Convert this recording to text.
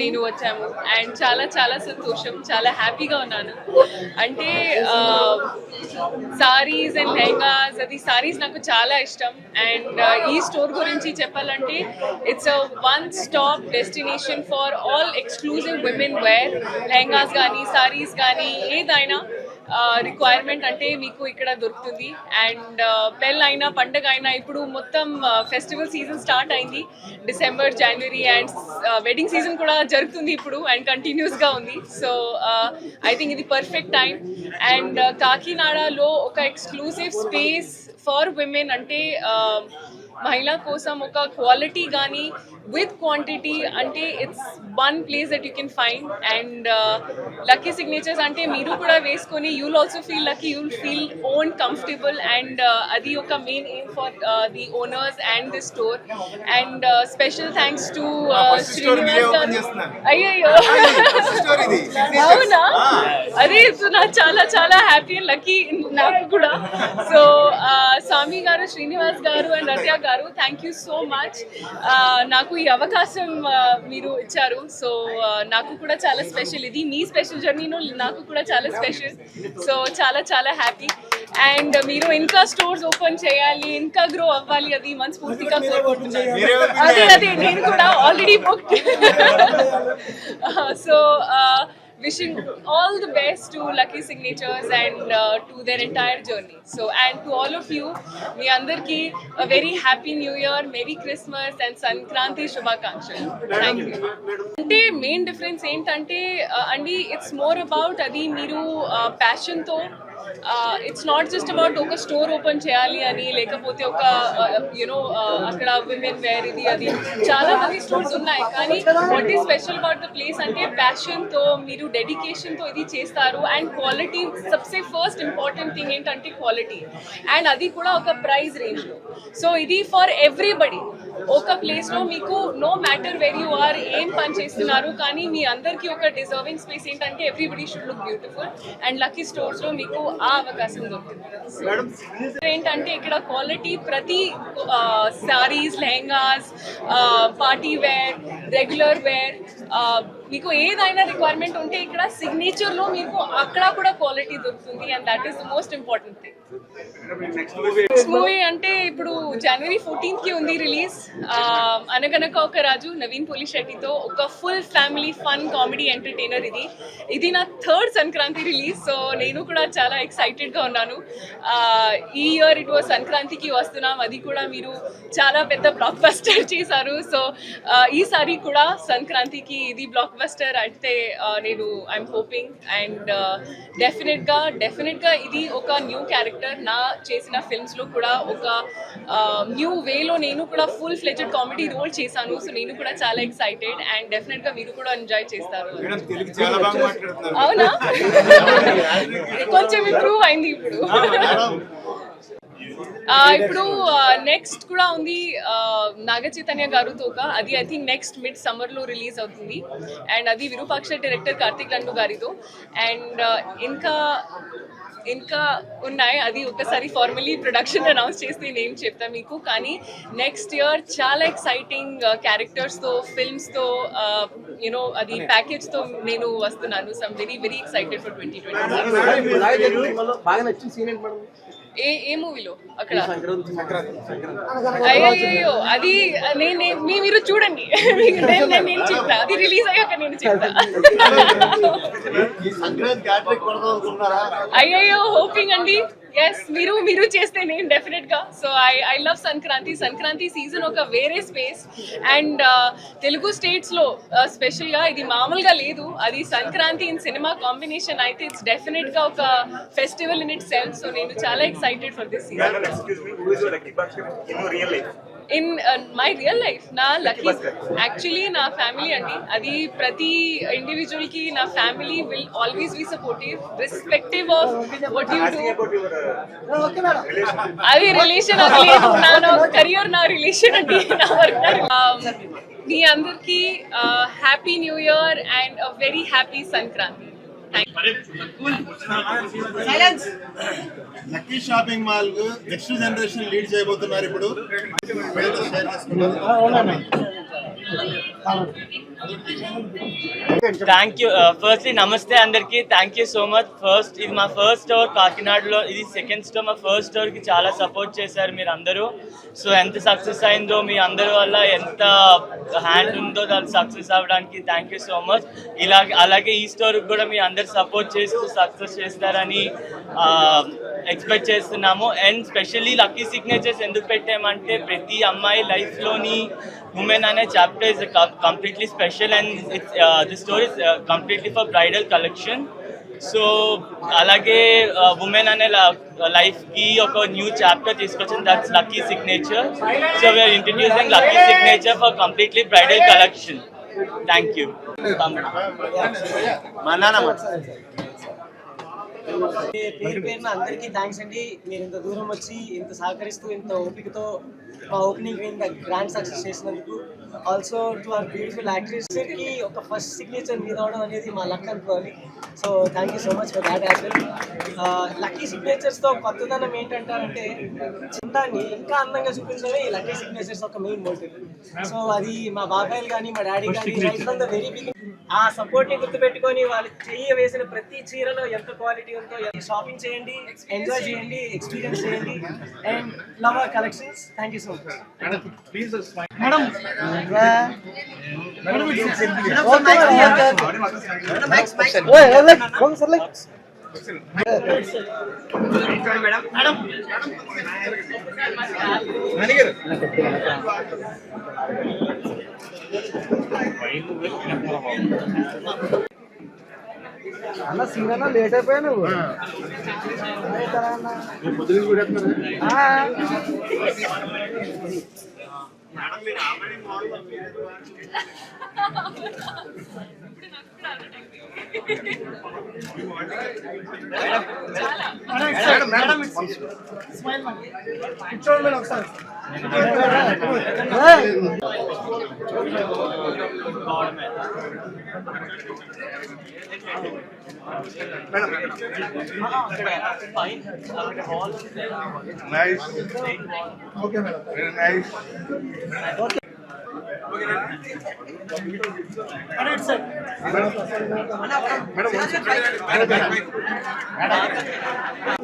నేను వచ్చాము అండ్ చాలా చాలా సంతోషం, చాలా హ్యాపీగా ఉన్నాను. అంటే సారీస్ అండ్ లెహంగాస్, అది సారీస్ నాకు చాలా ఇష్టం. అండ్ ఈ స్టోర్ గురించి చెప్పాలంటే it's a one stop destination for all exclusive women wear. Lehengas కానీ సారీస్ కానీ ఏదైనా రిక్వైర్మెంట్ అంటే మీకు ఇక్కడ దొరుకుతుంది. అండ్ పెళ్ళి అయినా పండగ అయినా ఇప్పుడు మొత్తం ఫెస్టివల్ సీజన్ స్టార్ట్ అయింది. December, January and wedding season కూడా జరుగుతుంది ఇప్పుడు అండ్ కంటిన్యూస్గా ఉంది. సో ఐ థింక్ ఇది పర్ఫెక్ట్ టైం. అండ్ కాకినాడలో ఒక ఎక్స్క్లూజివ్ స్పేస్ ఫర్ విమెన్ అంటే మహిళ కోసం ఒక క్వాలిటీ కానీ విత్ క్వాంటిటీ అంటే it's one place that you can find. And lucky signatures అంటే మీరు కూడా వేసుకొని you'll also feel lucky, you'll feel own comfortable. And అది ఒక main aim for the owners and the store. And special thanks to Srinivas గారు. అయ్యో అవునా, అదే నాకు చాలా చాలా హ్యాపీ అండ్ లక్కీ నాకు కూడా. సో స్వామి గారు, శ్రీనివాస్ గారు అండ్ రత్య గారు, థ్యాంక్ యూ సో మచ్. నాకు ఈ అవకాశం మీరు ఇచ్చారు. సో నాకు కూడా చాలా స్పెషల్, ఇది మీ స్పెషల్ జర్నీలో నాకు కూడా చాలా స్పెషల్. సో చాలా చాలా హ్యాపీ. అండ్ మీరు ఇంకా స్టోర్స్ ఓపెన్ చేయాలి, ఇంకా గ్రో అవ్వాలి, అది మనస్ఫూర్తిగా కోరుకుంటున్నాను. అదే నేను కూడా already book. So wishing all the best to Lucky Signatures and to their entire journey. So and to all of you, మీ అందరికి a very happy new year, merry Christmas and Sankranti శుభాకాంక్షలు. Thank you. అంటే main difference ఏంటంటే అండి, it's more about అది మీరు ప్యాషన్తో, it's not just about ఒక store open చేయాలి అని, లేకపోతే ఒక యూనో అక్కడ విమెన్ వేర్ ఇది అది చాలా మంది స్టోర్స్ ఉన్నాయి. కానీ what is special about the place అంటే ప్యాషన్తో మీరు డెడికేషన్తో ఇది చేస్తారు. అండ్ క్వాలిటీ సబ్సే ఫస్ట్ ఇంపార్టెంట్ థింగ్ ఏంటంటే క్వాలిటీ, అండ్ అది కూడా ఒక ప్రైస్ రేంజ్లో. సో ఇది ఫర్ ఎవ్రీబడి. ఒక ప్లేస్లో మీకు no matter where you are, ఏం పని చేస్తున్నారు, కానీ మీ అందరికీ ఒక డిజర్వింగ్ స్పేస్ ఏంటంటే everybody should look beautiful. And lucky స్టోర్స్లో మీకు ఆ అవకాశం దొరుకుతుంది. ఏంటంటే ఇక్కడ క్వాలిటీ ప్రతి saris, lehengas, party wear, regular wear, మీకు ఏదైనా రిక్వైర్మెంట్ ఉంటే ఇక్కడ సిగ్నేచర్లో మీకు అక్కడ కూడా క్వాలిటీ దొరుకుతుంది. And that is the most important thing. Next movie అంటే ఇప్పుడు జనవరి 14th ఉంది రిలీజ్. అనగనక ఒక రాజు, నవీన్ పోలిశెట్టితో ఒక full family fun comedy entertainer. ఇది నా థర్డ్ సంక్రాంతి రిలీజ్. సో నేను కూడా చాలా ఎక్సైటెడ్గా ఉన్నాను. ఈ ఇయర్ ఇట్ వాజ్ సంక్రాంతికి వస్తున్నాం, అది కూడా మీరు చాలా పెద్ద బ్లాక్ బస్టర్ చేశారు. సో ఈసారి కూడా సంక్రాంతికి ఇది బ్లాక్ బస్టర్ అంటే నేను ఐఎమ్ హోపింగ్. అండ్ డెఫినెట్గా ఇది ఒక న్యూ క్యారెక్టర్. నా చేసిన ఫిల్మ్స్లో కూడా ఒక న్యూ వేలో నేను కూడా ఫుల్ ఫ్లెడ్జెడ్ కామెడీ రోల్ చేశాను. సో నేను కూడా చాలా ఎక్సైటెడ్. అండ్ డెఫినెట్గా మీరు కూడా ఎంజాయ్ చేస్తారు. అవునా, కొంచెం ఇంప్రూవ్ అయింది ఇప్పుడు. ఇప్పుడు నెక్స్ట్ కూడా ఉంది నాగ చైతన్య గారుతో, అది ఐ థింక్ నెక్స్ట్ మిడ్ సమ్మర్లో రిలీజ్ అవుతుంది. అండ్ అది విరూపాక్ష డైరెక్టర్ కార్తిక్ లండు గారితో. అండ్ ఇంకా ఉన్నాయి, అది ఒకసారి ఫార్మలీ ప్రొడక్షన్ అనౌన్స్ చేస్తే నేను చెప్తాను మీకు. కానీ నెక్స్ట్ ఇయర్ చాలా ఎక్సైటింగ్ క్యారెక్టర్స్తో, ఫిల్మ్స్తో, యూనో అది ప్యాకేజ్తో నేను వస్తున్నాను. So I'm very very excited for 2020. ఏ మూవీలో అక్కడ? అయ్యో అది మీరు చూడండి, నేను చెప్తా, అది రిలీజ్ అయ్యాక నేను చెప్తా. అయ్యో హోపింగ్ అండి. ఎస్, మీరు చేస్తే నేను డెఫినెట్గా. So I love Sankranti season ఒక వేరే స్పేస్. అండ్ తెలుగు స్టేట్స్లో స్పెషల్గా ఇది మామూలుగా లేదు. అది సంక్రాంతి ఇన్ సినిమా కాంబినేషన్ అయితే ఇట్స్ డెఫినెట్గా ఒక festival in itself. So నేను చాలా excited for this season. In my real life నా లక్కీ యాక్చువల్లీ నా ఫ్యామిలీ అండి. అది ప్రతి ఇండివిజువల్కి నా family will always be supportive respective of what you do. అది రిలేషన్ అది లేదు, నా కెరియర్ నా రిలేషన్ అండి, నా వర్క్. మీ అందరికీ happy new year and a very happy Sankranti. Lucky shopping mall next generation lead చేయబోతున్నారు ఇప్పుడు. Thank you. ఫస్ట్లీ నమస్తే అందరికి. Thank you so much. ఇది మా ఫస్ట్ స్టోర్ కాకినాడలో, ఇది సెకండ్ స్టోర్. మా ఫస్ట్ స్టోర్కి చాలా సపోర్ట్ చేశారు మీరు అందరూ. సో ఎంత సక్సెస్ అయిందో మీ అందరి వల్ల, ఎంత హ్యాండ్ ఉందో దాన్ని సక్సెస్ అవ్వడానికి థ్యాంక్ యూ సో మచ్. అలాగే ఈ స్టోర్కి కూడా మీ అందరు సపోర్ట్ చేస్తూ సక్సెస్ చేస్తారని ఎక్స్పెక్ట్ చేస్తున్నాము. అండ్ స్పెషల్లీ లక్కీ సిగ్నేచర్స్ ఎందుకు పెట్టామంటే, ప్రతి అమ్మాయి లైఫ్లోని ఉమెన్ అనే chapter is completely special and this store is completely for bridal collection. So అలాగే ఉమెన్ అనే లైఫ్కి ఒక న్యూ చాప్టర్ తీసుకొచ్చింది, that's Lucky Signature. So we're introducing Lucky Signature for completely bridal collection. Thank you. పేరు పేరున అందరికీ thanks అండి. మీరు ఇంత దూరం వచ్చి ఇంత సహకరిస్తూ ఇంత ఓపికతో మా ఓపెనింగ్ ఇంత గ్రాండ్ సక్సెస్ చేసినందుకు. ఆల్సో టు అవర్ బ్యూటిఫుల్ యాక్ట్రెస్కి ఒక ఫస్ట్ సిగ్నేచర్ మీద అవడం అనేది మా లక్ అనుకోవాలి. So thank you so much for that as well. Lucky సిగ్నేచర్స్తో కొత్తదనం ఏంటంటారంటే, చిన్నాన్ని ఇంకా అందంగా చూపించడమే ఈ లక్కీ సిగ్నేచర్స్ ఒక మెయిన్ మోటివ్. సో అది మా బాబాయిలు కానీ మా డాడీ కానీ right from the very beginning ఆ సపోర్ట్ని గుర్తుపెట్టుకొని వాళ్ళు చెయ్యి వేసిన ప్రతి చీరలో ఎంత క్వాలిటీ ఉందో షాపింగ్ చేయండి, ఎంజాయ్ చేయండి, ఎక్స్పీరియన్స్ చేయండి and love our collections. Thank you so much. అన్న సీన్ లేట్ అయిపోయా నువ్వు. Nice. Okay, madam. Very nice. Madam.